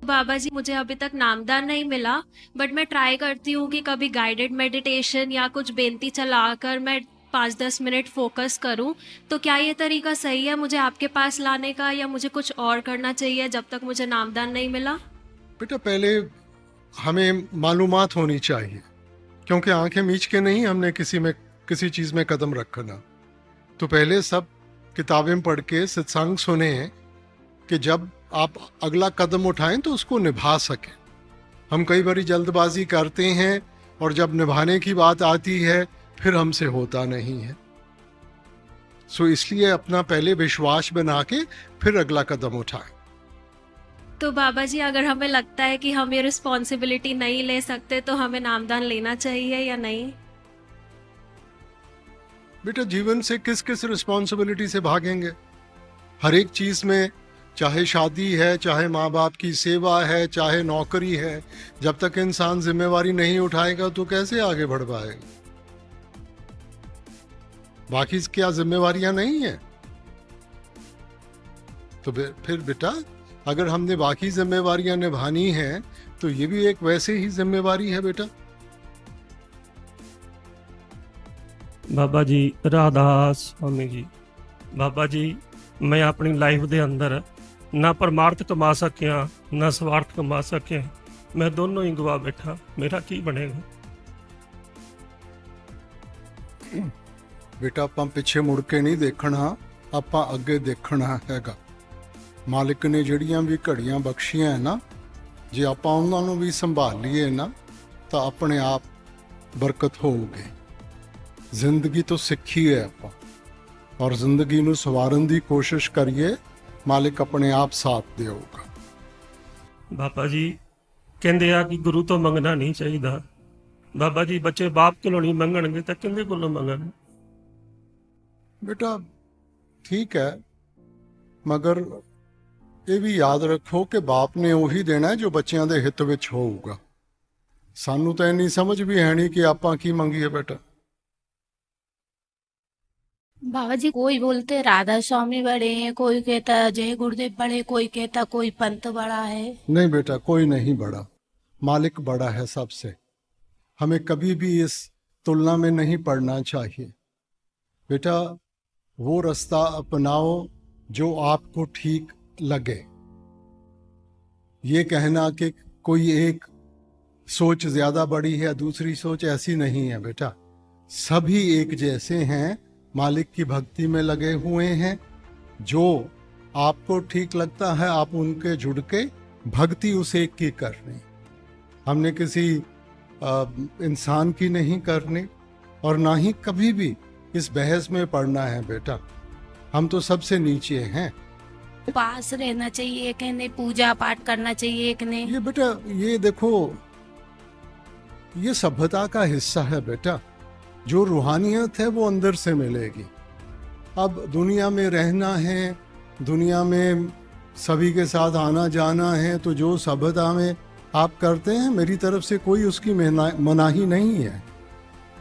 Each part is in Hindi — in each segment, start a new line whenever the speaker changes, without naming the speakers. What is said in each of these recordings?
बाबा जी, मुझे अभी तक नामदान नहीं मिला, बट मैं ट्राई करती हूँ कि कभी गाइडेड मेडिटेशन या कुछ बेनती चलाकर मैं 5-10 मिनट फोकस करूँ। तो क्या ये तरीका सही है मुझे आपके पास लाने का, या मुझे कुछ और करना चाहिए जब तक मुझे नामदान नहीं मिला?
बेटा पहले हमें मालूमात होनी चाहिए, क्योंकि आंखें मीच के नहीं हमने किसी चीज़ में कदम रखना। तो पहले सब किताबें पढ़ के सत्संग सुने कि जब आप अगला कदम उठाएं तो उसको निभा सकें। हम कई बारी जल्दबाजी करते हैं और जब निभाने की बात आती है फिर हमसे होता नहीं है। सो इसलिए अपना पहले विश्वास बना के फिर अगला कदम उठाएं।
तो बाबा जी, अगर हमें लगता है कि हम ये रिस्पॉन्सिबिलिटी नहीं ले सकते तो हमें नामदान लेना चाहिए या नहीं?
बेटा जीवन से किस किस रिस्पॉन्सिबिलिटी से भागेंगे? हर एक चीज में, चाहे शादी है, चाहे माँ बाप की सेवा है, चाहे नौकरी है, जब तक इंसान जिम्मेवारी नहीं उठाएगा तो कैसे आगे बढ़ पाएगा? बाकी क्या जिम्मेवारियां नहीं है? तो फिर बेटा अगर हमने बाकी जिम्मेवारियां निभानी हैं तो ये भी एक वैसे ही जिम्मेवारी है बेटा।
बाबा जी राधास स्वामी जी। बाबा जी, मैं अपनी लाइफ दे अंदर ना परमार्थ कमा सकिया ना स्वार्थ कमा सकिया, मैं दोनों ही गवा बैठा, मेरा की बनेगा?
बेटा ਆਪਾਂ ਪਿੱਛੇ ਮੁੜ ਕੇ ਨਹੀਂ ਦੇਖਣਾ, ਆਪਾਂ ਅੱਗੇ ਦੇਖਣਾ ਹੈਗਾ। ਮਾਲਿਕ ਨੇ ਜਿਹੜੀਆਂ ਵੀ ਘੜੀਆਂ ਬਖਸ਼ੀਆਂ ਹੈ ਨਾ, ਜੇ ਆਪਾਂ ਉਹਨਾਂ ਨੂੰ ਵੀ ਸੰਭਾਲ ਲਈਏ ਨਾ ਤਾਂ ਆਪਣੇ ਆਪ ਬਰਕਤ ਹੋਊਗੀ। ਜ਼ਿੰਦਗੀ ਤੋਂ ਸਿੱਖੀ ਹੈ ਆਪਾਂ, ਔਰ ਜ਼ਿੰਦਗੀ ਨੂੰ ਸਵਾਰਨ ਦੀ ਕੋਸ਼ਿਸ਼ ਕਰੀਏ, ਮਾਲਿਕ ਆਪਣੇ ਆਪ ਸਾਥ ਦੇਊਗਾ।
ਬਾਬਾ ਜੀ ਕਹਿੰਦੇ ਆ ਕਿ ਗੁਰੂ ਤੋਂ ਮੰਗਣਾ ਨਹੀਂ ਚਾਹੀਦਾ। ਬਾਬਾ ਜੀ ਬੱਚੇ ਬਾਪ ਕੋਲੋਂ ਨਹੀਂ ਮੰਗਣਗੇ ਤਾਂ ਕਿਹਦੇ ਕੋਲੋਂ ਮੰਗਣਗੇ?
बेटा ठीक है, मगर ये भी याद रखो कि बाप ने ਉਹੀ देना है जो बच्चों के हित ਵਿੱਚ ਹੋਊਗਾ। ਸਾਨੂੰ ਤਾਂ ਇੰਨੀ ਸਮਝ ਵੀ ਹੈ ਨਹੀਂ कि ਆਪਾਂ ਕੀ ਮੰਗੀਏ बेटा।
बाबा जी कोई बोलते राधा स्वामी बड़े हैं, कोई कहता जय गुरुदेव बड़े, कोई कहता कोई पंत बड़ा है।
नहीं बेटा, कोई नहीं बड़ा, मालिक बड़ा है सबसे। हमें कभी भी इस तुलना में नहीं पड़ना चाहिए। बेटा वो रास्ता अपनाओ जो आपको ठीक लगे। ये कहना कि कोई एक सोच ज्यादा बड़ी है, दूसरी सोच, ऐसी नहीं है बेटा। सभी एक जैसे हैं, मालिक की भक्ति में लगे हुए हैं। जो आपको ठीक लगता है आप उनके जुड़ के भक्ति उस एक की करनी। हमने किसी इंसान की नहीं करनी, और ना ही कभी भी इस बहस में पड़ना है बेटा। हम तो सबसे नीचे हैं।
पास रहना चाहिए, एक ने पूजा पाठ करना चाहिए, एक ने
ये बेटा ये देखो, ये सभ्यता का हिस्सा है बेटा। जो रूहानियत है वो अंदर से मिलेगी। अब दुनिया में रहना है, दुनिया में सभी के साथ आना जाना है, तो जो सभ्यता में आप करते हैं मेरी तरफ से कोई उसकी मनाही नहीं है।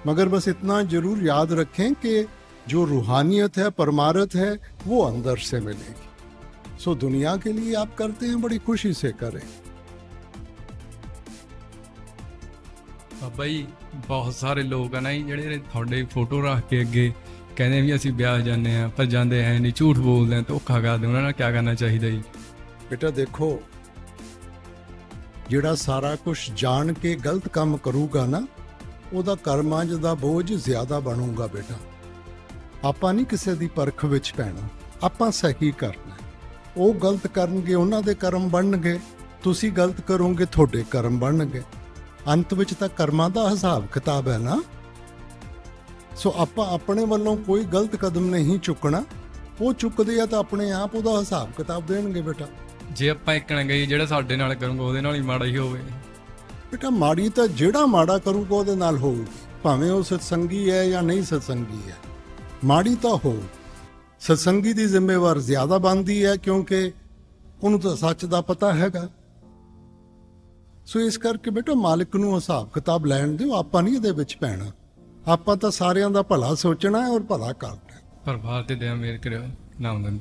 मगर बस इतना जरूर याद रखें कि जो रूहानियत है, परमार्थ है, वो अंदर से मिलेगी। सो दुनिया के लिए आप करते हैं, बड़ी खुशी से करें।
ਬਾਬਾ ਜੀ ਬਹੁਤ ਸਾਰੇ ਲੋਕ ਆ ਨਾ ਜੀ ਜਿਹੜੇ ਤੁਹਾਡੇ ਫੋਟੋ ਰੱਖ ਕੇ ਅੱਗੇ ਕਹਿੰਦੇ ਵੀ ਅਸੀਂ ਵਿਆਹ ਜਾਂਦੇ ਆ, ਪਰ ਜਾਂਦੇ ਹੈ ਨਹੀਂ, ਝੂਠ ਬੋਲਦੇ ਆ, ਧੋਖਾ ਕਰਦੇ। ਉਹਨਾਂ ਨਾਲ ਕੀ ਕਰਨਾ ਚਾਹੀਦਾ ਜੀ?
बेटा देखो, ਜਿਹੜਾ ਸਾਰਾ ਕੁਝ ਜਾਣ ਕੇ ਗਲਤ ਕੰਮ ਕਰੂਗਾ ਨਾ, ਉਹਦਾ ਕਰਮਾਂ ਦਾ ਬੋਝ ਜ਼ਿਆਦਾ ਬਣੂਗਾ बेटा। ਆਪਾਂ ਨਹੀਂ ਕਿਸੇ ਦੀ ਪਰਖ ਵਿੱਚ ਪੈਣਾ, ਆਪਾਂ ਸਹੀ ਕਰਨਾ। ਉਹ ਗਲਤ ਕਰਨਗੇ, ਉਹਨਾਂ ਦੇ ਕਰਮ ਬਣਨਗੇ, ਤੁਸੀਂ ਗਲਤ ਕਰੋਗੇ, ਤੁਹਾਡੇ ਕਰਮ ਬਣਨਗੇ। ਅੰਤ ਵਿੱਚ ਤਾਂ ਕਰਮਾਂ ਦਾ ਹਿਸਾਬ ਕਿਤਾਬ ਹੈ ਨਾ। ਸੋ ਆਪਾਂ ਆਪਣੇ ਵੱਲੋਂ ਕੋਈ ਗਲਤ ਕਦਮ ਨਹੀਂ ਚੁੱਕਣਾ। ਉਹ ਚੁੱਕਦੇ ਆ ਤਾਂ ਆਪਣੇ ਆਪ ਉਹਦਾ ਹਿਸਾਬ ਕਿਤਾਬ ਦੇਣਗੇ बेटा।
ਜੇ ਆਪਾਂ ਇੱਕ ਨਾ ਗਈ ਜਿਹੜਾ ਸਾਡੇ ਨਾਲ ਕਰੂੰਗਾ ਉਹਦੇ ਨਾਲ ਹੀ ਮਾੜਾ ਹੀ ਹੋਵੇ।
बेटा ਮਾੜੀ ਤਾਂ ਜਿਹੜਾ ਮਾੜਾ ਕਰੂਗਾ ਉਹਦੇ ਨਾਲ ਹੋਊਗੀ, ਭਾਵੇਂ ਉਹ ਸਤਸੰਗੀ ਹੈ ਜਾਂ ਨਹੀਂ ਸਤਸੰਗੀ ਹੈ। ਮਾੜੀ ਤਾਂ ਹੋ, ਸਤਸੰਗੀ ਦੀ ਜ਼ਿੰਮੇਵਾਰ ਜ਼ਿਆਦਾ ਬਣਦੀ ਹੈ, ਕਿਉਂਕਿ ਉਹਨੂੰ ਤਾਂ ਸੱਚ ਦਾ ਪਤਾ ਹੈਗਾ। ਸੋ ਇਸ ਕਰਕੇ ਬੇਟਾ ਮਾਲਿਕ ਨੂੰ ਹਿਸਾਬ ਕਿਤਾਬ ਲੈਣ ਦਿਓ, ਆਪਾਂ ਨਹੀਂ ਇਹਦੇ ਵਿੱਚ ਪੈਣਾ। ਆਪਾਂ ਤਾਂ ਸਾਰਿਆਂ ਦਾ ਭਲਾ ਸੋਚਣਾ ਹੈ ਔਰ ਭਲਾ ਕਰਨਾ ਹੈ।
ਪਰਿਵਾਰ ਤੇ ਦਇਆ ਮੇਰ ਕਰਿਓ, ਨਾਮ ਦੰਦ।